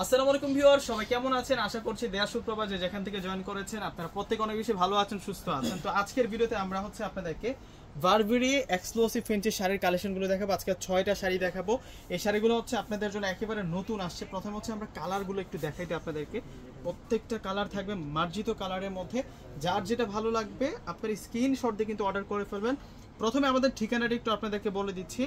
আসসালামু আলাইকুম ভিউয়ার, সবাই কেমন আছেন? আশা করছি দেয়া সুপ্রভাত যে যেখান থেকে জয়েন করেছেন আপনারা প্রত্যেক অনেক বেশি ভালো আছেন, সুস্থ আছেন। তো আজকের ভিডিওতে আমরা আপনাদেরকে বারবেরি এক্সক্লুসিভ ফেন্সি শাড়ির কালেকশনগুলো দেখাবো। আজকে 6টা শাড়ি দেখাবো। এই শাড়িগুলো আপনাদের জন্য একেবারে নতুন আসছে। প্রথমে আমরা কালারগুলো একটু দেখাইতে আপনাদেরকে। প্রত্যেকটা কালার থাকবে মার্জিত কালারের মধ্যে। যার যেটা ভালো লাগবে আপনার স্ক্রিনশট দিয়ে কিন্তু অর্ডার করে ফেলবেন। প্রথমে আমাদের ঠিকানাটা একটু আপনাদেরকে বলে দিচ্ছি।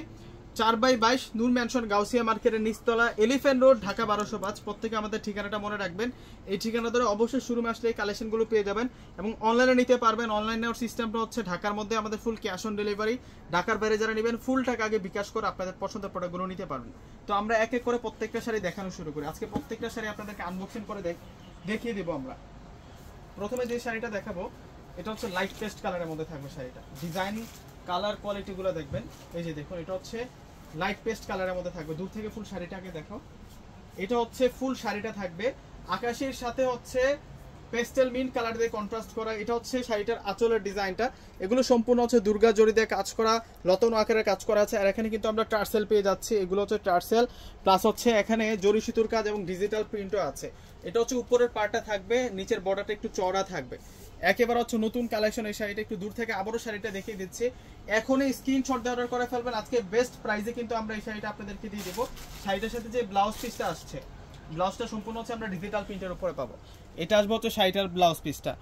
4/22 নূর ম্যানশন গাউসিয়া মার্কেটের নিচতলা, এলিফ্যান্ট রোড, ঢাকা 1205। প্রত্যেকে আমাদের ঠিকানাটা মনে রাখবেন। এই ঠিকানা ধরে অবশ্যই শোরুমে আসলে এই কালেকশনগুলো পেয়ে যাবেন এবং অনলাইনে নিতে পারবেন। অনলাইন নেওয়ার সিস্টেমটা হচ্ছে ঢাকার মধ্যে আমাদের ফুল ক্যাশ অন ডেলিভারি। ঢাকার বাইরে যারা নেবেন ফুল টাকা আগে বিকাশ করে আপনাদের পছন্দের প্রোডাক্টগুলো নিতে পারবেন। তো আমরা এক এক করে প্রত্যেকটা শাড়ি দেখানো শুরু করি। আজকে প্রত্যেকটা শাড়ি আপনাদেরকে আনবক্সিং করে দেখিয়ে দেবো আমরা। প্রথমে যে শাড়িটা দেখাবো এটা হচ্ছে লাইট পেস্ট কালারের মধ্যে থাকবে শাড়িটা। ডিজাইন কালার কোয়ালিটিগুলো দেখবেন। এই যে দেখুন, এটা হচ্ছে লাইট পেস্ট কালারের মধ্যে থাকবে। দূর থেকে ফুল শাড়িটাকে দেখো। এটা হচ্ছে ফুল শাড়িটা থাকবে আকাশির সাথে হচ্ছে পেস্টেল মিন্ট কালার দিয়ে কন্ট্রাস্ট করা। এটা হচ্ছে শাড়িটার আঁচলের ডিজাইনটা। এগুলো সম্পূর্ণ হচ্ছে দুর্গা জরি দিয়ে কাজ করা, লতন আকারের কাজ করা আছে। আর এখানে কিন্তু আমরা টার্সেল পেয়ে যাচ্ছি। এগুলো হচ্ছে টার্সেল প্লাস হচ্ছে এখানে জরি সুতোর কাজ এবং ডিজিটাল প্রিন্টও আছে। এটা হচ্ছে উপরের পার্টটা থাকবে, নিচের বর্ডারটা একটু চওড়া থাকবে। একেবারে হচ্ছে নতুন কালেকশন এই শাড়িটা। একটু দূর থেকে আবারও শাড়িটা দেখিয়ে দিচ্ছি। এখনই স্ক্রিনশট দিয়ে অর্ডার করে ফেলবেন। আজকে বেস্ট প্রাইসে কিন্তু আমরা এই শাড়িটা আপনাদেরকে দিয়ে দেবো। শাড়িটার সাথে যে ব্লাউজ পিসটা আসছে, ব্লাউজটা সম্পূর্ণ হচ্ছে আমরা ডিজিটাল প্রিন্টের উপরে পাবো। এটা আসবে হচ্ছে শাড়িটার ব্লাউজ পিসটা।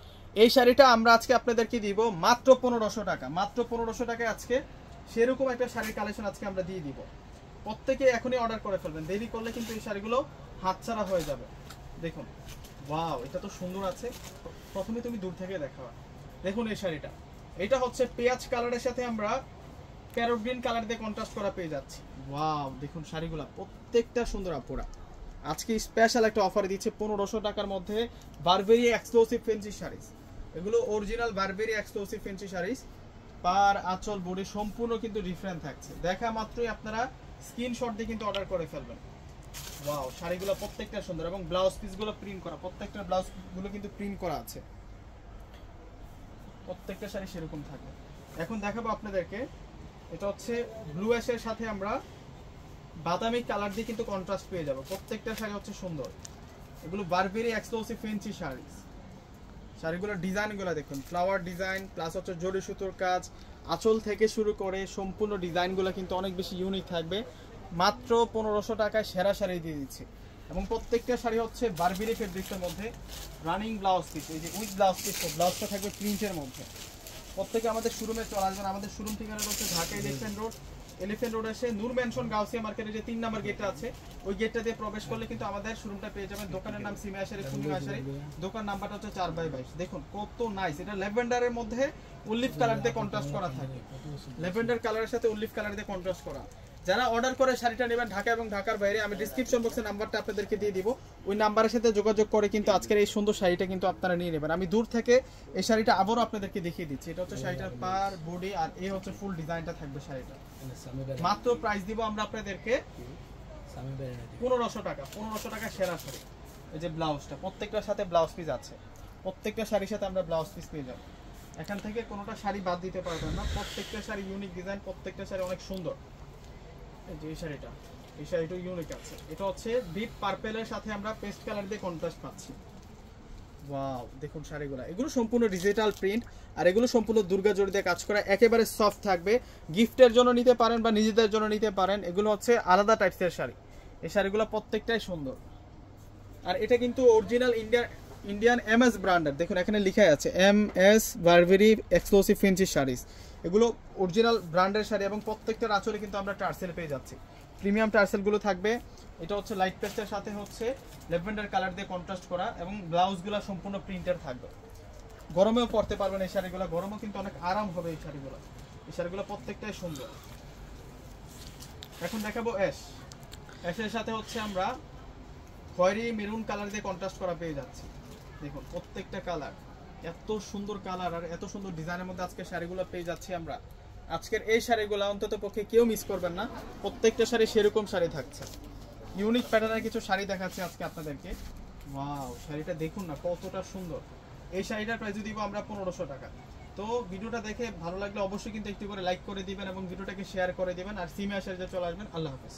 এই শাড়িটা আমরা আজকে আপনাদেরকে দিব মাত্র 1500 টাকা। মাত্র 1500 টাকায় আজকে সেরকম একটা শাড়ির কালেকশন আজকে আমরা দিয়ে দিব। প্রত্যেকে এখনই অর্ডার করে ফেলবেন, দেরি করলে কিন্তু এই শাড়িগুলো হাতছাড়া হয়ে যাবে। দেখুন, ওয়াও, এটা তো সুন্দর আছে। প্রথমে তুমি দূর থেকে দেখাও। দেখুন এই শাড়িটা, এটা হচ্ছে পেঁয়াজ কালারের সাথে আমরা প্যারট গ্রিন কালার দিয়ে কন্ট্রাস্ট করা পেয়ে যাচ্ছি। ওয়াও, দেখুন শাড়িগুলো প্রত্যেকটা সুন্দর আপুরা। আজকে স্পেশাল একটা অফার দিচ্ছে 1500 টাকার মধ্যে বারবেরি এক্সক্লুসিভ ফেন্সি শাড়িজ। এগুলো original Burberry exclusive fancy saris. পার আঁচল বডি সম্পূর্ণ কিন্তু ডিফারেন্ট থাকছে। দেখা মাত্রই আপনারা স্ক্রিনশট দিয়ে কিন্তু অর্ডার করে ফেলবেন। ওয়াও, শাড়িগুলো প্রত্যেকটা সুন্দর এবং ব্লাউজ পিসগুলো প্রিন্ট করা। প্রত্যেকটা ব্লাউজ গুলো কিন্তু প্রিন্ট করা আছে। প্রত্যেকটা শাড়ি সেরকম থাকবে। এখন দেখাবো আপনাদেরকে, এটা হচ্ছে ব্লু অ্যাশের সাথে আমরা বাদামি কালার দিয়ে কিন্তু কন্ট্রাস্ট পেয়ে যাবো। প্রত্যেকটা শাড়ি হচ্ছে সুন্দর। এগুলো বারবেরি এক্সক্লুসিভ ফেন্সি শাড়ি। শাড়িগুলোর ডিজাইনগুলো দেখুন, ফ্লাওয়ার ডিজাইন প্লাস হচ্ছে জরি সুতোর কাজ, আঁচল থেকে শুরু করে সম্পূর্ণ ডিজাইনগুলো কিন্তু অনেক বেশি ইউনিক থাকবে। মাত্র 1500 টাকায় সেরা শাড়ি দিয়ে দিচ্ছি। এবং প্রত্যেকটা শাড়ি হচ্ছে বারবেরি ফেব্রিক্সের মধ্যে রানিং ব্লাউজ পিস। এই যে উইথ ব্লাউজ পিস, ব্লাউজটা থাকবে প্রিন্টের মধ্যে। প্রত্যেকে আমাদের শোরুমে চলে আসবেন। আমাদের শোরুম ঠিকানা হচ্ছে ঢাকা এলিফ্যান্ট রোড এসে নূর ম্যানশন গাউসিয়া মার্কেটের যে 3 নম্বর গেটটা আছে, ওই গেটটা দিয়ে প্রবেশ করলে কিন্তু আমাদের শোরুমটা পেয়ে যাবেন। দোকানের নাম সিমিয়া শাড়ি, পূর্ণিমা শাড়ি। দোকান নাম্বারটা হচ্ছে 4/22। দেখুন কত নাইস। এটা ল্যাভেন্ডারের মধ্যে অলিভ কালার দিয়ে কন্ট্রাস্ট করা থাকে। ল্যাভেন্ডার কালারের সাথে অলিভ কালার দিয়ে কন্ট্রাস্ট করা। যারা অর্ডার করে শাড়িটা নেবেন ঢাকা এবং ঢাকার বাইরে, আমি ডিসক্রিপশন বক্সে নাম্বারটা আপনাদেরকে দিয়ে দিব। ওই নাম্বারের সাথে যোগাযোগ করে কিন্তু আজকের এই সুন্দর শাড়িটা কিন্তু আপনারা নিয়ে নেবেন। আমি দূর থেকে এই শাড়িটা আবারও আপনাদেরকে দেখিয়ে দিচ্ছি। এটা হচ্ছে শাড়িটার পার বডি আর এই হচ্ছে ফুল ডিজাইনটা থাকবে শাড়িটা। মাত্র প্রাইস দিব আমরা আপনাদেরকে 1500 টাকা। 1500 টাকা সেরা শাড়ি। এই যে ব্লাউজটা, প্রত্যেকটার সাথে ব্লাউজ পিস আছে। প্রত্যেকটা শাড়ির সাথে আমরা ব্লাউজ পিস পেয়ে যাব। এখান থেকে কোনোটা শাড়ি বাদ দিতে পারবেন না। প্রত্যেকটা শাড়ি ইউনিক ডিজাইন, প্রত্যেকটা শাড়ি অনেক সুন্দর। এই যে এই শাড়িটা ইউনিক আছে। এটা হচ্ছে ডিপ পার্পেলের সাথে আমরা পেস্ট কালার দিয়ে কন্ট্রাস্ট পাচ্ছি। ওয়াও, দেখুন শাড়িগুলো, এগুলো সম্পূর্ণ ডিজিটাল প্রিন্ট আর এগুলো সম্পূর্ণ দুর্গা জরি দিয়ে কাজ করা। একেবারে সফট থাকবে। গিফটের জন্য নিতে পারেন বা নিজেদের জন্য নিতে পারেন। এগুলো হচ্ছে আলাদা টাইপসের শাড়ি। এই শাড়িগুলো প্রত্যেকটাই সুন্দর। আর এটা কিন্তু অরিজিনাল ইন্ডিয়ান MS ব্র্যান্ডের। দেখুন এখানে লেখা আছে MS Burberry exclusive fancy saris. এগুলো অরিজিনাল ব্র্যান্ডের শাড়ি এবং প্রত্যেকটার আঁচলে কিন্তু আমরা টার্সেল পেয়ে যাচ্ছি। প্রিমিয়াম টার্সেলগুলো থাকবে। এটা হচ্ছে লাইট পেস্টের সাথে হচ্ছে ল্যাভেন্ডার কালার দিয়ে কন্ট্রাস্ট করা এবং ব্লাউজগুলো সম্পূর্ণ প্রিন্টের থাকবে। গরমেও পরতে পারবেন এই শাড়িগুলো। গরমেও কিন্তু অনেক আরাম হবে এই শাড়িগুলো। এই শাড়িগুলো প্রত্যেকটাই সুন্দর। এখন দেখাবো অ্যাশের সাথে হচ্ছে আমরা খয়েরি মেরুন কালার দিয়ে কন্ট্রাস্ট করা পেয়ে যাচ্ছি। দেখুন প্রত্যেকটা কালার এত সুন্দর কালার আর এত সুন্দর ডিজাইনের মধ্যে আজকে শাড়িগুলো পেয়ে যাচ্ছি আমরা। আজকের এই শাড়িগুলো অন্তত পক্ষে কেউ মিস করবেন না। প্রত্যেকটা শাড়ি সেরকম শাড়ি থাকছে। ইউনিক প্যাটার্নের কিছু শাড়ি দেখাচ্ছি আজকে আপনাদেরকে। ওয়াও, শাড়িটা দেখুন না কতটা সুন্দর। এই শাড়িটার প্রাইস দিব আমরা 1500 টাকা। তো ভিডিওটা দেখে ভালো লাগলে অবশ্যই কিন্তু একটু করে লাইক করে দিবেন এবং ভিডিওটাকে শেয়ার করে দিবেন। আর সিমে আসার যে চলে আসবেন। আল্লাহ হাফেজ।